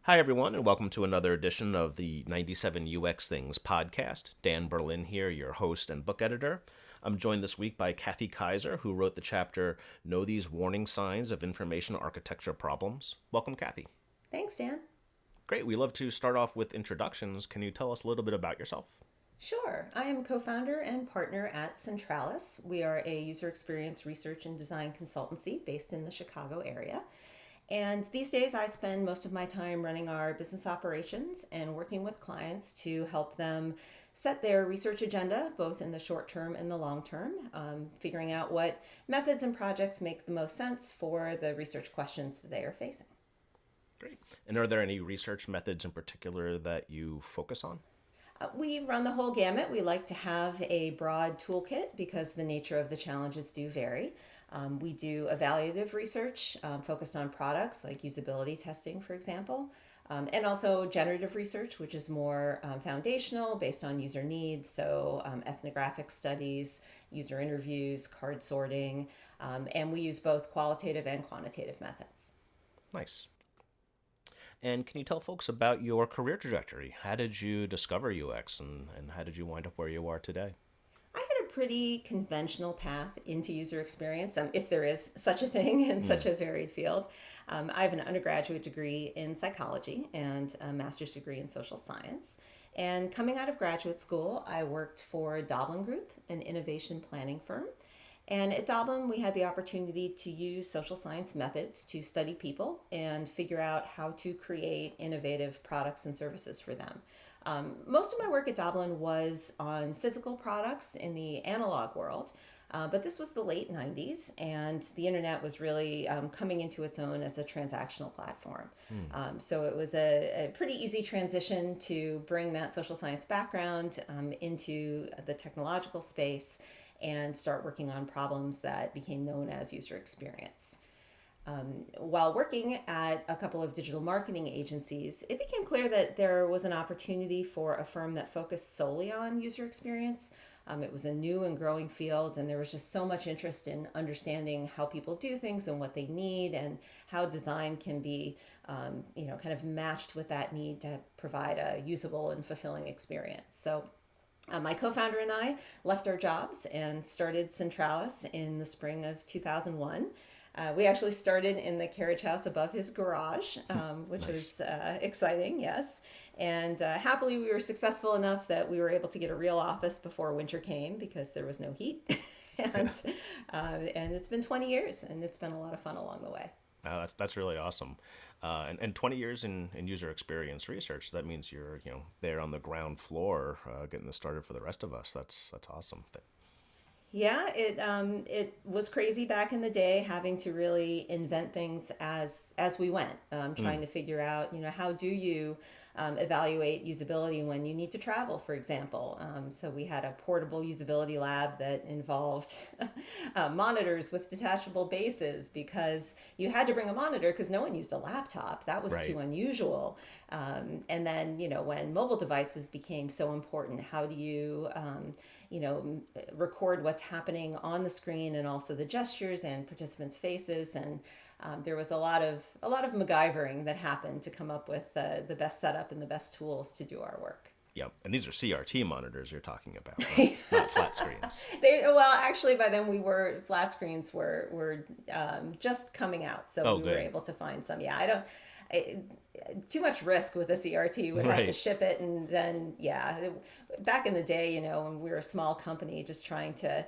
Hi, everyone, and welcome to another edition of the 97 UX Things podcast. Dan Berlin here, your host and book editor. I'm joined this week by Kathi Kaiser, who wrote the chapter Know These Warning Signs of Information Architecture Problems. Welcome, Kathi. Thanks, Dan. Great. We love to start off with introductions. Can you tell us a little bit about yourself? Sure. I am co-founder and partner at Centralis. We are a user experience research and design consultancy based in the Chicago area. And these days I spend most of my time running our business operations and working with clients to help them set their research agenda, both in the short term and the long term, figuring out what methods and projects make the most sense for the research questions that they are facing. Great. And are there any research methods in particular that you focus on? We run the whole gamut. We like to have a broad toolkit because the nature of the challenges do vary. We do evaluative research focused on products like usability testing, for example, and also generative research, which is more foundational based on user needs. So ethnographic studies, user interviews, card sorting, and we use both qualitative and quantitative methods. Nice. And can you tell folks about your career trajectory? How did you discover UX and how did you wind up where you are today? I had a pretty conventional path into user experience, if there is such a thing in such a varied field. I have an undergraduate degree in psychology and a master's degree in social science. And coming out of graduate school, I worked for Doblin Group, an innovation planning firm. And at Doblin, we had the opportunity to use social science methods to study people and figure out how to create innovative products and services for them. Most of my work at Doblin was on physical products in the analog world, but this was the late 90s, and the internet was really coming into its own as a transactional platform. So it was a pretty easy transition to bring that social science background into the technological space and start working on problems that became known as user experience. While working at a couple of digital marketing agencies, it became clear that there was an opportunity for a firm that focused solely on user experience. It was a new and growing field, and there was just so much interest in understanding how people do things and what they need, and how design can be, kind of matched with that need to provide a usable and fulfilling experience. So my co-founder and I left our jobs and started Centralis in the spring of 2001. We actually started in the carriage house above his garage, which was exciting, yes. And happily, we were successful enough that we were able to get a real office before winter came because there was no heat. and it's been 20 years, and it's been a lot of fun along the way. That's really awesome. And 20 years in user experience research, that means you're there on the ground floor getting this started for the rest of us. That's awesome. Yeah, it was crazy back in the day, having to really invent things as we went, trying to figure out, how do you evaluate usability when you need to travel, for example. So we had a portable usability lab that involved monitors with detachable bases because you had to bring a monitor because no one used a laptop. That was too unusual. And then, when mobile devices became so important, how do you, record what's happening on the screen and also the gestures and participants' faces. And there was a lot of MacGyvering that happened to come up with the best setup and the best tools to do our work. Yeah, and these are CRT monitors you're talking about, right? Not flat screens. Actually, by then flat screens were just coming out, so we were able to find some. Yeah, too much risk with a CRT. We'd have to ship it, and then back in the day, when we were a small company, just trying to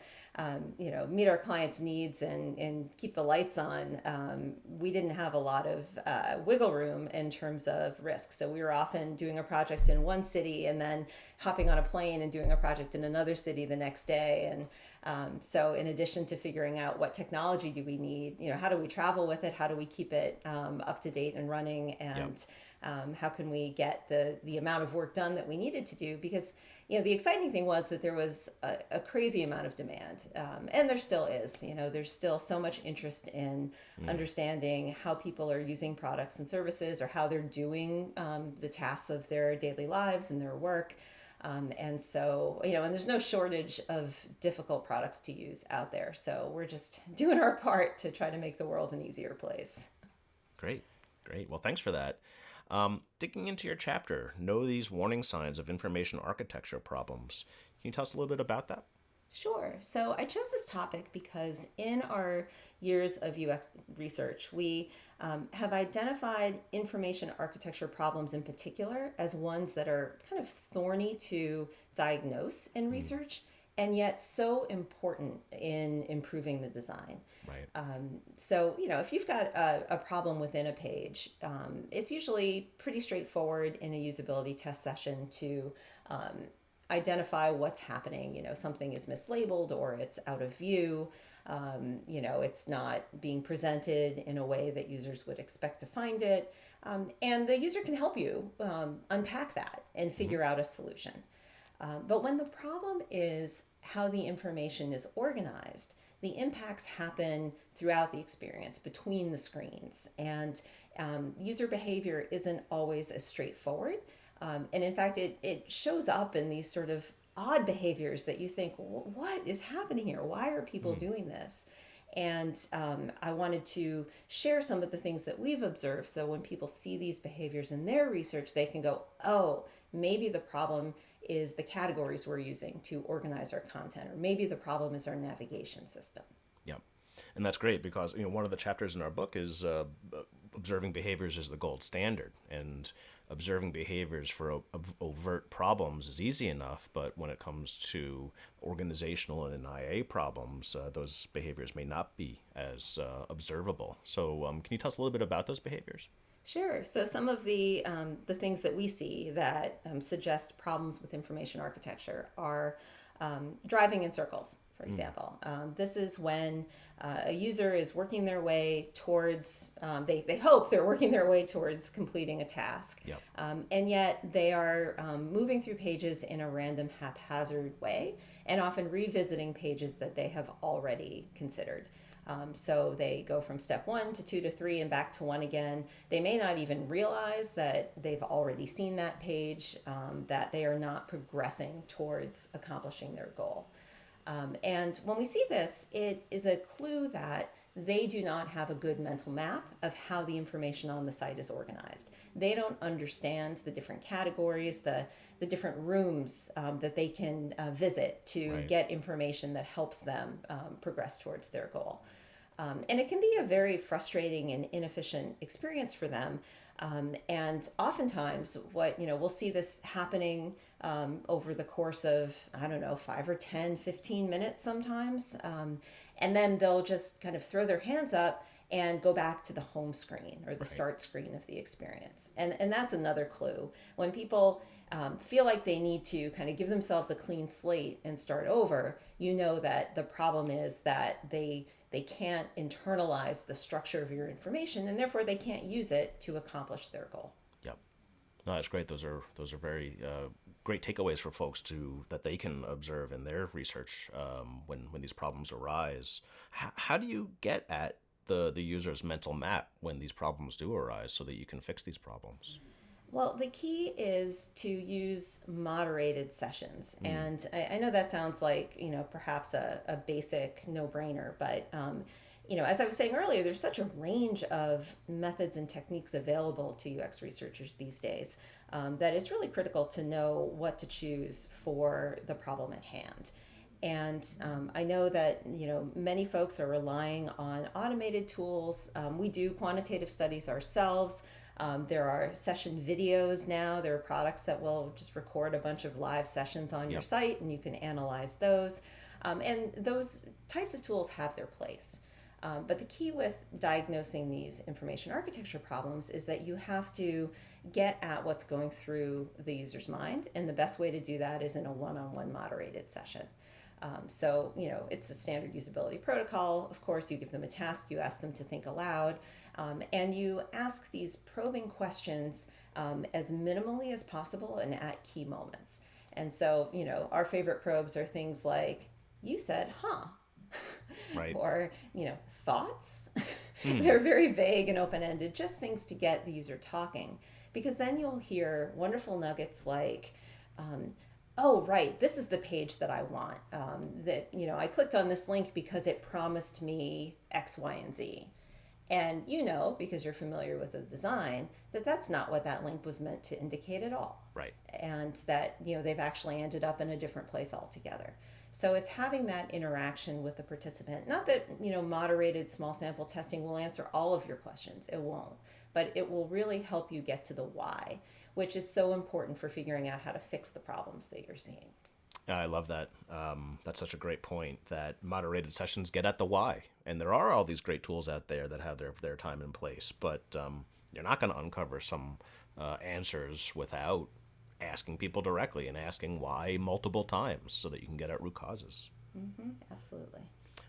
meet our clients' needs and keep the lights on, we didn't have a lot of wiggle room in terms of risk. So we were often doing a project in one city and then hopping on a plane and doing a project in another city the next day. And so in addition to figuring out what technology do we need, how do we travel with it? How do we keep it up to date and running? And how can we get the amount of work done that we needed to do? Because the exciting thing was that there was a crazy amount of demand, and there still is. There's still so much interest in understanding how people are using products and services, or how they're doing the tasks of their daily lives and their work. And so, and there's no shortage of difficult products to use out there. So we're just doing our part to try to make the world an easier place. Great. Well, thanks for that. Digging into your chapter, know these warning signs of information architecture problems. Can you tell us a little bit about that? Sure. So I chose this topic because in our years of UX research, we have identified information architecture problems in particular as ones that are kind of thorny to diagnose in research and yet so important in improving the design. Right. So, if you've got a problem within a page, it's usually pretty straightforward in a usability test session to identify what's happening. Something is mislabeled or it's out of view. It's not being presented in a way that users would expect to find it. And the user can help you unpack that and figure out a solution. But when the problem is how the information is organized, the impacts happen throughout the experience between the screens. And user behavior isn't always as straightforward. And in fact, it shows up in these sort of odd behaviors that you think, what is happening here? Why are people doing this? And I wanted to share some of the things that we've observed. So when people see these behaviors in their research, they can go, oh, maybe the problem is the categories we're using to organize our content, or maybe the problem is our navigation system. Yeah. And that's great because, one of the chapters in our book is observing behaviors is the gold standard. And observing behaviors for overt problems is easy enough, but when it comes to organizational and IA problems, those behaviors may not be as observable. So can you tell us a little bit about those behaviors? Sure. So some of the things that we see that suggest problems with information architecture are driving in circles, for example. This is when a user is working their way towards, they hope they're working their way towards completing a task. Yep. And yet they are moving through pages in a random, haphazard way, and often revisiting pages that they have already considered. So they go from step 1 to 2 to 3 and back to 1 again. They may not even realize that they've already seen that page, that they are not progressing towards accomplishing their goal. And when we see this, it is a clue that they do not have a good mental map of how the information on the site is organized. They don't understand the different categories, the different rooms that they can visit to get information that helps them progress towards their goal. And it can be a very frustrating and inefficient experience for them. And oftentimes we'll see this happening over the course of, 5 or 10, 15 minutes sometimes. And then they'll just kind of throw their hands up and go back to the home screen or the start screen of the experience. And that's another clue. When people feel like they need to kind of give themselves a clean slate and start over, that the problem is that they can't internalize the structure of your information, and therefore they can't use it to accomplish their goal. Yep. No, that's great. Those are very great takeaways for folks that they can observe in their research when these problems arise. How do you get at the user's mental map when these problems do arise so that you can fix these problems? Well, the key is to use moderated sessions. And I know that sounds like, perhaps a basic no-brainer, but, as I was saying earlier, there's such a range of methods and techniques available to UX researchers these days that it's really critical to know what to choose for the problem at hand. And I know that, many folks are relying on automated tools. We do quantitative studies ourselves. There are session videos now. There are products that will just record a bunch of live sessions on your site, and you can analyze those. And those types of tools have their place. But the key with diagnosing these information architecture problems is that you have to get at what's going through the user's mind. And the best way to do that is in a one-on-one moderated session. So, it's a standard usability protocol. Of course, you give them a task, you ask them to think aloud, and you ask these probing questions as minimally as possible and at key moments. And so, our favorite probes are things like, you said, huh? Right. Or, thoughts? They're very vague and open-ended, just things to get the user talking. Because then you'll hear wonderful nuggets like, oh, right, this is the page that I want. I clicked on this link because it promised me X, Y, and Z. And you know, because you're familiar with the design, that that's not what that link was meant to indicate at all. Right. And that, they've actually ended up in a different place altogether. So it's having that interaction with the participant. Not that, moderated small sample testing will answer all of your questions. It won't. But it will really help you get to the why, which is so important for figuring out how to fix the problems that you're seeing. I love that. That's such a great point, that moderated sessions get at the why. And there are all these great tools out there that have their time and place, but you're not going to uncover some answers without asking people directly and asking why multiple times so that you can get at root causes. Absolutely.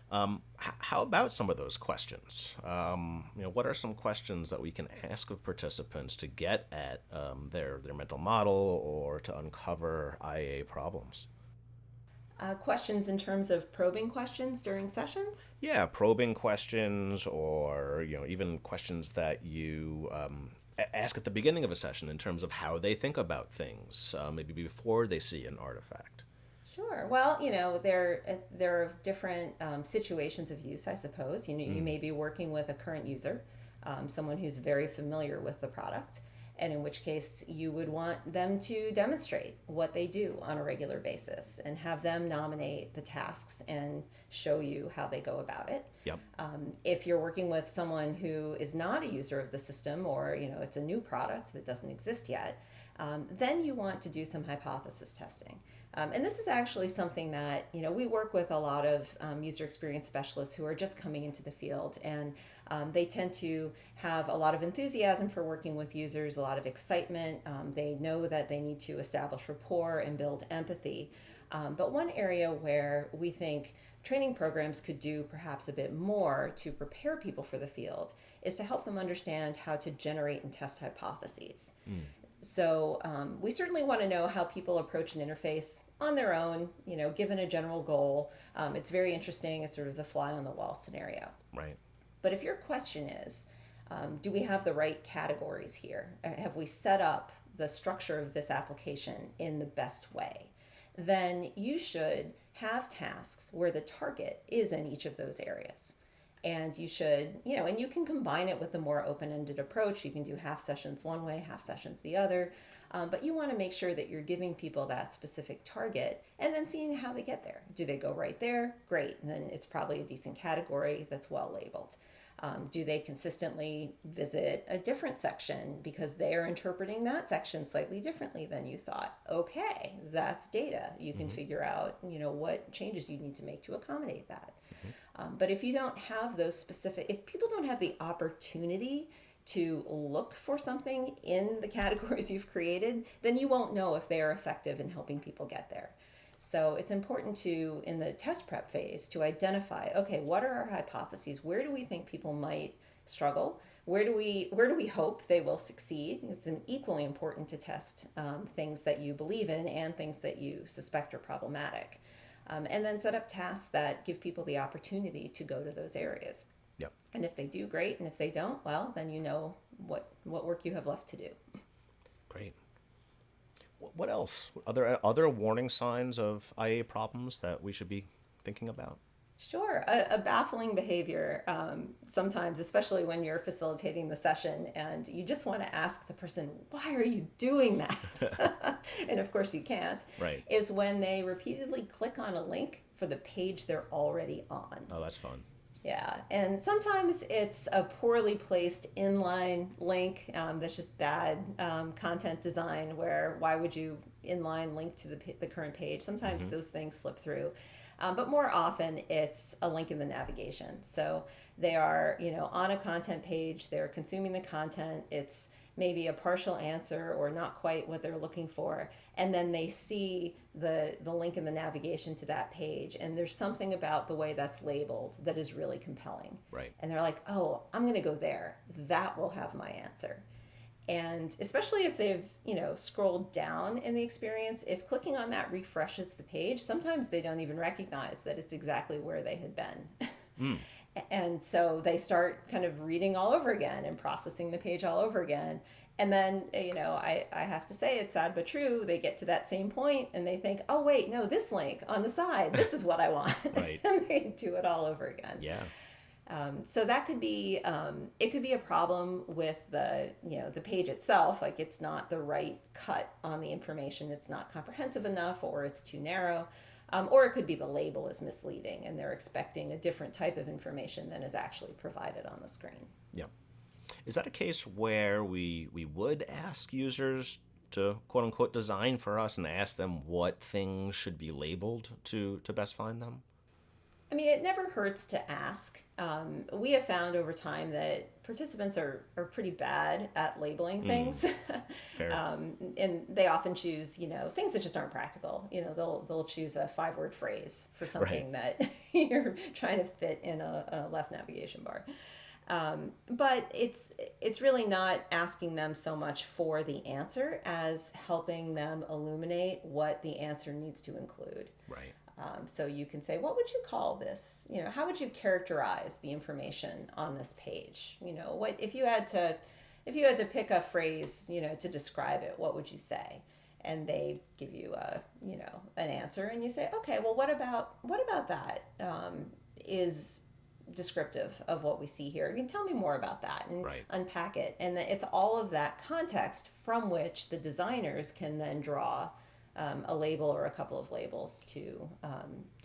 How about some of those questions? What are some questions that we can ask of participants to get at their mental model or to uncover IA problems? Questions in terms of probing questions during sessions? Yeah, probing questions, or even questions that you ask at the beginning of a session in terms of how they think about things, maybe before they see an artifact. Sure. Well, there are different situations of use, I suppose. You may be working with a current user, someone who's very familiar with the product, and in which case you would want them to demonstrate what they do on a regular basis and have them nominate the tasks and show you how they go about it. Yep. If you're working with someone who is not a user of the system, or it's a new product that doesn't exist yet, then you want to do some hypothesis testing. And this is actually something that, we work with a lot of user experience specialists who are just coming into the field, and they tend to have a lot of enthusiasm for working with users, a lot of excitement. They know that they need to establish rapport and build empathy. But one area where we think training programs could do perhaps a bit more to prepare people for the field is to help them understand how to generate and test hypotheses. So we certainly want to know how people approach an interface on their own, given a general goal. It's very interesting. It's sort of the fly on the wall scenario. Right. But if your question is, do we have the right categories here? Have we set up the structure of this application in the best way? Then you should have tasks where the target is in each of those areas. And you should, and you can combine it with a more open-ended approach. You can do half sessions one way, half sessions the other. But you want to make sure that you're giving people that specific target and then seeing how they get there. Do they go right there? Great. And then it's probably a decent category that's well labeled. Do they consistently visit a different section because they are interpreting that section slightly differently than you thought? Okay, that's data. You can figure out, what changes you need to make to accommodate that. But if you don't have those specific, if people don't have the opportunity to look for something in the categories you've created, then you won't know if they are effective in helping people get there. So it's important to, in the test prep phase, to identify, okay, what are our hypotheses? Where do we think people might struggle? Where do we hope they will succeed? It's equally important to test things that you believe in and things that you suspect are problematic. And then set up tasks that give people the opportunity to go to those areas. Yep. And if they do, great. And if they don't, well, then you know what work you have left to do. Great. What else? Are there other warning signs of IA problems that we should be thinking about? Sure. A baffling behavior, sometimes, especially when you're facilitating the session and you just want to ask the person, why are you doing that? And of course you can't. Right. Is when they repeatedly click on a link for the page they're already on. Oh, that's fun. Yeah, and sometimes it's a poorly placed inline link that's just bad content design, where why would you inline link to the current page? Sometimes those things slip through. But more often it's a link in the navigation. So they are, on a content page, they're consuming the content, it's maybe a partial answer or not quite what they're looking for, and then they see the link in the navigation to that page, and there's something about the way that's labeled that is really compelling. Right. And they're like, oh, I'm going to go there. That will have my answer. And especially if they've, scrolled down in the experience, if clicking on that refreshes the page, sometimes they don't even recognize that it's exactly where they had been. And so they start kind of reading all over again and processing the page all over again. And then, I have to say, it's sad but true, they get to that same point and they think, oh, wait, no, this link on the side, this is what I want. Right. And they do it all over again. Yeah. So that could be it could be a problem with the page itself, like it's not the right cut on the information, it's not comprehensive enough, or it's too narrow, or it could be the label is misleading and they're expecting a different type of information than is actually provided on the screen. Yeah. Is that a case where we would ask users to quote unquote design for us and ask them what things should be labeled to best find them? I mean, it never hurts to ask. We have found over time that participants are pretty bad at labeling things. Fair. And they often choose, things that just aren't practical. They'll choose a 5-word phrase for something that you're trying to fit in a left navigation bar. But it's really not asking them so much for the answer as helping them illuminate what the answer needs to include. Right. So you can say, what would you call this? How would you characterize the information on this page? What if you had to pick a phrase, to describe it, what would you say? And they give you an answer, and you say, okay, well, what about that is descriptive of what we see here. You can tell me more about that and unpack it. And it's all of that context from which the designers can then draw a label or a couple of labels to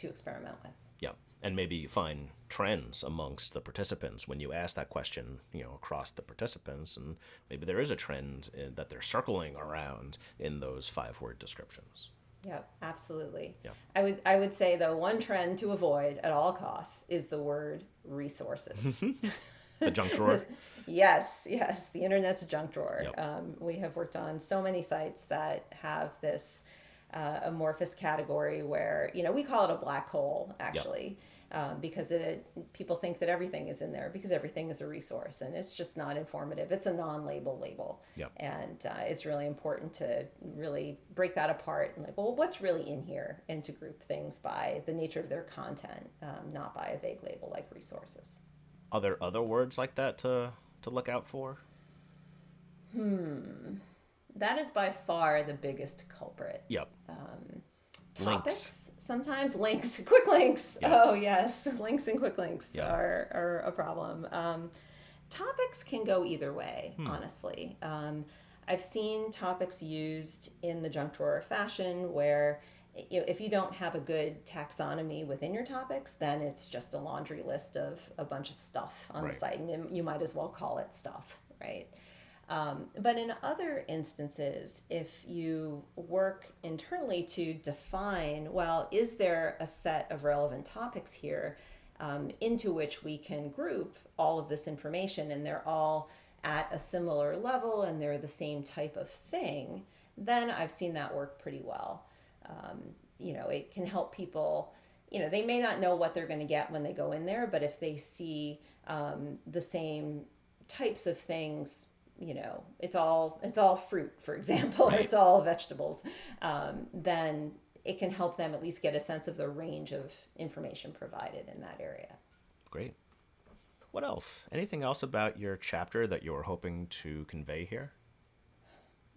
experiment with. Yeah, and maybe find trends amongst the participants when you ask that question, across the participants, and maybe there is a trend that they're circling around in those 5-word descriptions. Yep, absolutely. Yeah. I would say though, one trend to avoid at all costs is the word resources. The junk drawer. Yes, the internet's a junk drawer. Yep. We have worked on so many sites that have this amorphous category where we call it a black hole actually. Yep. Because people think that everything is in there because everything is a resource, and it's just not informative. It's a non-label label. Yep. And it's really important to really break that apart and what's really in here, and to group things by the nature of their content, not by a vague label like resources. Are there other words like that to look out for? That is by far the biggest culprit. Yep. Topics, sometimes links, quick links. Yep. Oh yes, links and quick links are a problem. Topics can go either way, honestly. I've seen topics used in the junk drawer fashion where if you don't have a good taxonomy within your topics, then it's just a laundry list of a bunch of stuff on the site, and you might as well call it stuff, right? But in other instances, if you work internally to define, well, is there a set of relevant topics here into which we can group all of this information, and they're all at a similar level and they're the same type of thing, then I've seen that work pretty well. It can help people. They may not know what they're going to get when they go in there, but if they see the same types of things, it's all fruit, for example, or it's all vegetables, then it can help them at least get a sense of the range of information provided in that area. Great. What else? Anything else about your chapter that you're hoping to convey here?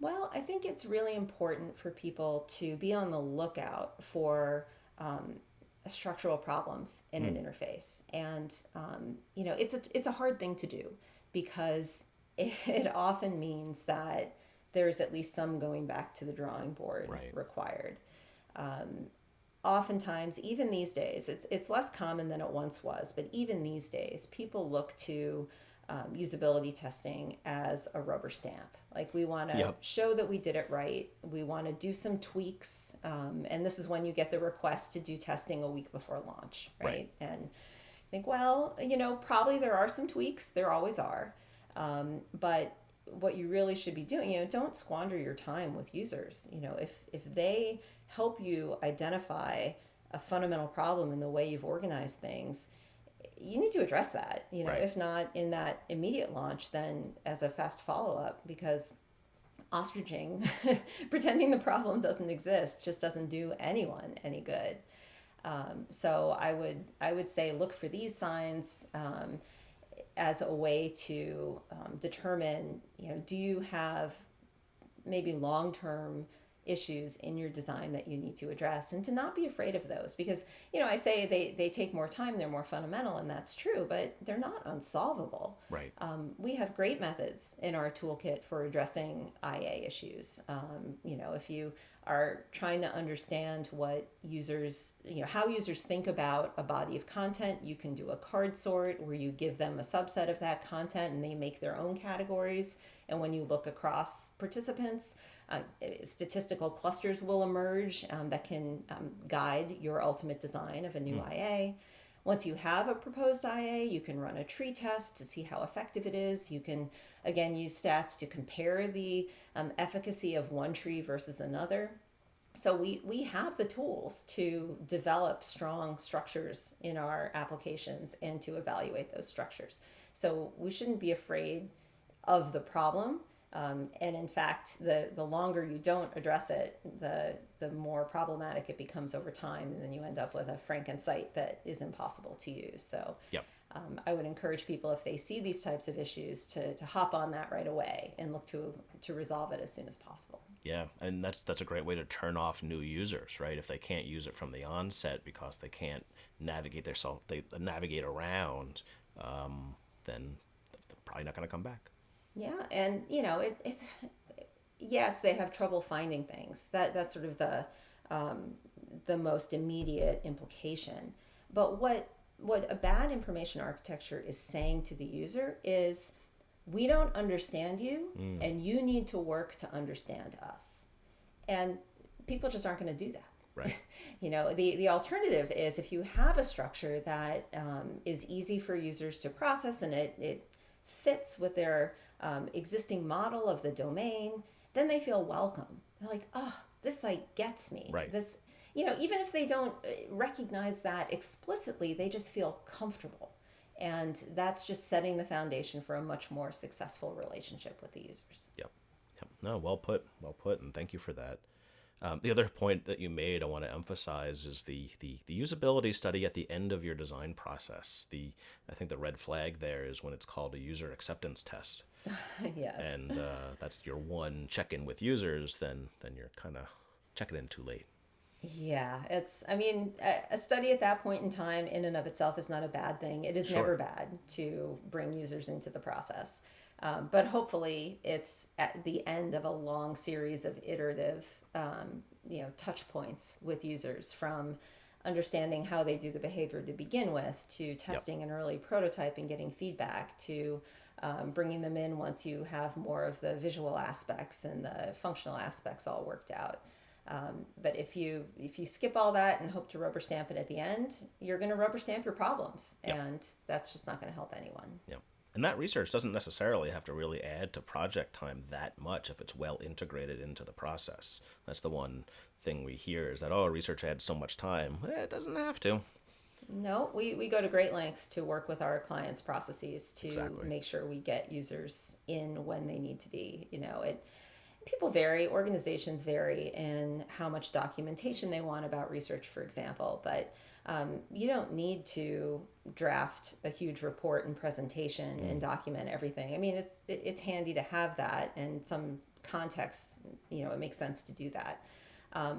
Well, I think it's really important for people to be on the lookout for structural problems in an interface. And, it's a hard thing to do because it often means that there's at least some going back to the drawing board required. Oftentimes, even these days, it's less common than it once was, but even these days, people look to usability testing as a rubber stamp. Like, we want to show that we did it right. We want to do some tweaks. And this is when you get the request to do testing a week before launch, right? And think, well, probably there are some tweaks. There always are. But what you really should be doing, don't squander your time with users. If they help you identify a fundamental problem in the way you've organized things, you need to address that, if not in that immediate launch, then as a fast follow-up, because ostriching, pretending the problem doesn't exist, just doesn't do anyone any good. So I would say look for these signs as a way to determine, do you have maybe long-term issues in your design that you need to address, and to not be afraid of those, because I say they take more time, they're more fundamental, and that's true, but they're not unsolvable. Right. We have great methods in our toolkit for addressing IA issues. If you are trying to understand what users, how users think about a body of content, you can do a card sort where you give them a subset of that content and they make their own categories. And when you look across participants, statistical clusters will emerge that can guide your ultimate design of a new IA. Once you have a proposed IA, you can run a tree test to see how effective it is. You can, again, use stats to compare the efficacy of one tree versus another. So we have the tools to develop strong structures in our applications and to evaluate those structures. So we shouldn't be afraid of the problem. And in fact, the longer you don't address it, the more problematic it becomes over time, and then you end up with a Franken-site that is impossible to use. So Yep. I would encourage people, if they see these types of issues, to hop on that right away and look to resolve it as soon as possible. Yeah, and that's a great way to turn off new users, right? If they can't use it from the onset because they can't navigate navigate around, then they're probably not going to come back. Yeah, and it's yes, they have trouble finding things. That's sort of the most immediate implication. But what a bad information architecture is saying to the user is, we don't understand you, and you need to work to understand us. And people just aren't going to do that. Right. The alternative is, if you have a structure that is easy for users to process, and it fits with their existing model of the domain, then they feel welcome. They're like, oh, this site gets me. Right. This, even if they don't recognize that explicitly, they just feel comfortable. And that's just setting the foundation for a much more successful relationship with the users. Yep. No, well put, and thank you for that. The other point that you made, I want to emphasize, is the usability study at the end of your design process. I think the red flag there is when it's called a user acceptance test. Yes. And that's your one check-in with users, then you're kind of checking in too late. Yeah, a study at that point in time in and of itself is not a bad thing. It is Sure. never bad to bring users into the process. But hopefully it's at the end of a long series of iterative, touch points with users, from understanding how they do the behavior to begin with, to testing an early prototype and getting feedback, to bringing them in once you have more of the visual aspects and the functional aspects all worked out. But if you skip all that and hope to rubber stamp it at the end, you're going to rubber stamp your problems, and that's just not going to help anyone. Yeah. And that research doesn't necessarily have to really add to project time that much if it's well integrated into the process. That's the one thing we hear, is that, research adds so much time. It doesn't have to. No, we go to great lengths to work with our clients' processes to Exactly. make sure we get users in when they need to be. People vary, organizations vary in how much documentation they want about research, for example, but you don't need to draft a huge report and presentation and document everything. It's handy to have that, and some context, it makes sense to do that.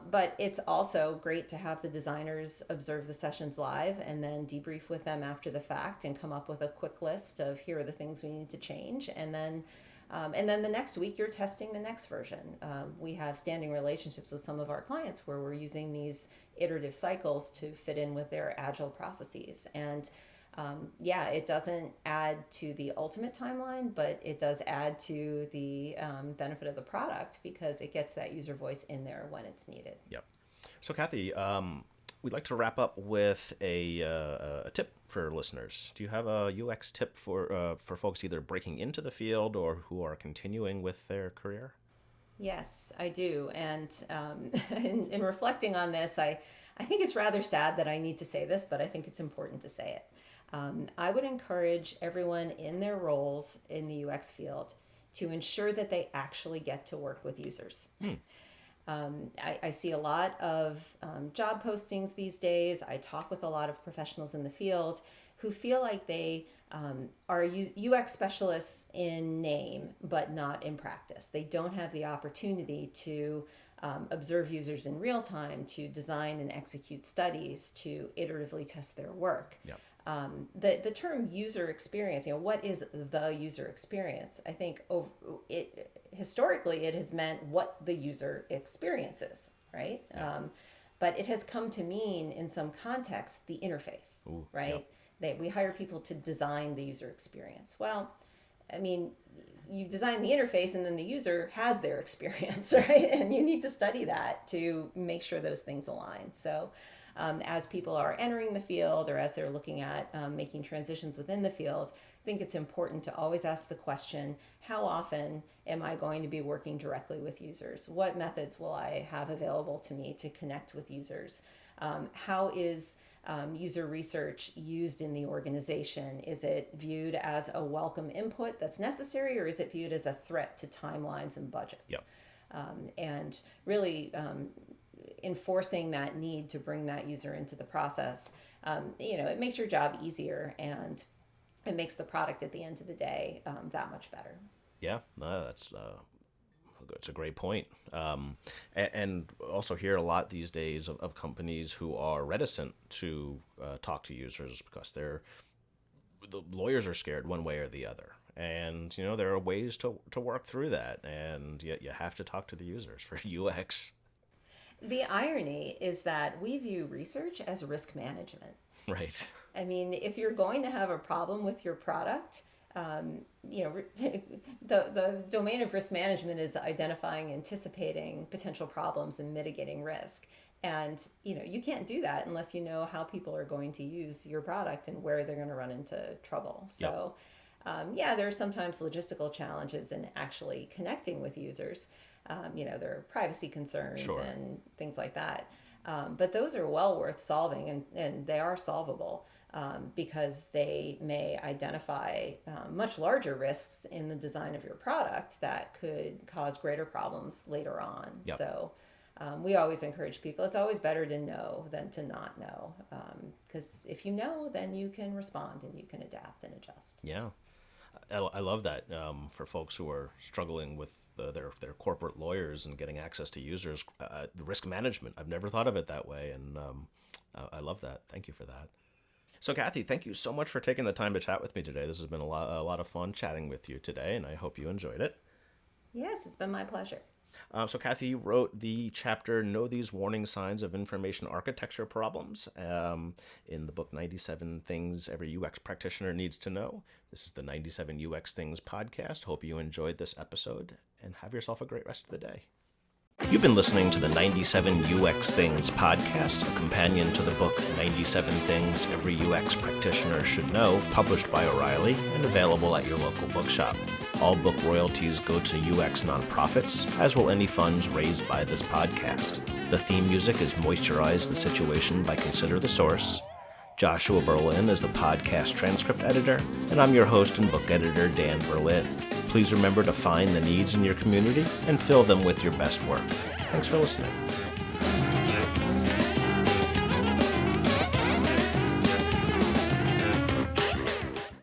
But it's also great to have the designers observe the sessions live and then debrief with them after the fact and come up with a quick list of, here are the things we need to change. And then the next week you're testing the next version. We have standing relationships with some of our clients where we're using these iterative cycles to fit in with their agile processes. And it doesn't add to the ultimate timeline, but it does add to the benefit of the product, because it gets that user voice in there when it's needed. Yep. So Kathi, we'd like to wrap up with a tip for listeners. Do you have a UX tip for folks either breaking into the field or who are continuing with their career? Yes, I do. And in reflecting on this, I think it's rather sad that I need to say this, but I think it's important to say it. I would encourage everyone in their roles in the UX field to ensure that they actually get to work with users. I see a lot of job postings these days. I talk with a lot of professionals in the field who feel like they are UX specialists in name, but not in practice. They don't have the opportunity to observe users in real time, to design and execute studies, to iteratively test their work. Yep. The term user experience, what is the user experience? I think historically it has meant what the user experiences, right? Yeah. But it has come to mean, in some contexts, the interface, right? Yep. We hire people to design the user experience. Well, I mean, you design the interface and then the user has their experience, right? And you need to study that to make sure those things align. So as people are entering the field, or as they're looking at making transitions within the field, I think it's important to always ask the question, how often am I going to be working directly with users? What methods will I have available to me to connect with users? How is user research used in the organization? Is it viewed as a welcome input that's necessary, or is it viewed as a threat to timelines and budgets? Yep. And really enforcing that need to bring that user into the process, it makes your job easier, and it makes the product at the end of the day that much better. Yeah, no, that's a great point. And also hear a lot these days of companies who are reticent to talk to users because the lawyers are scared one way or the other. And, there are ways to work through that. And yet you have to talk to the users for UX. The irony is that we view research as risk management. Right. I mean, if you're going to have a problem with your product, the domain of risk management is identifying, anticipating potential problems and mitigating risk. And, you can't do that unless you know how people are going to use your product and where they're going to run into trouble. So, there are sometimes logistical challenges in actually connecting with users. There are privacy concerns and things like that. But those are well worth solving, and they are solvable. Because they may identify much larger risks in the design of your product that could cause greater problems later on. Yep. So we always encourage people, it's always better to know than to not know. Because if you know, then you can respond and you can adapt and adjust. Yeah, I love that for folks who are struggling with their corporate lawyers and getting access to users. Risk management, I've never thought of it that way, and I love that. Thank you for that. So, Kathi, thank you so much for taking the time to chat with me today. This has been a lot of fun chatting with you today, and I hope you enjoyed it. Yes, it's been my pleasure. So, Kathi, you wrote the chapter, Know These Warning Signs of Information Architecture Problems, in the book 97 Things Every UX Practitioner Needs to Know. This is the 97 UX Things podcast. Hope you enjoyed this episode, and have yourself a great rest of the day. You've been listening to the 97 UX Things podcast, a companion to the book 97 Things Every UX Practitioner Should Know, published by O'Reilly and available at your local bookshop. All book royalties go to UX nonprofits, as will any funds raised by this podcast. The theme music is Moisturize the Situation by Consider the Source. Joshua Berlin is the podcast transcript editor, and I'm your host and book editor, Dan Berlin. Please remember to find the needs in your community and fill them with your best work. Thanks for listening.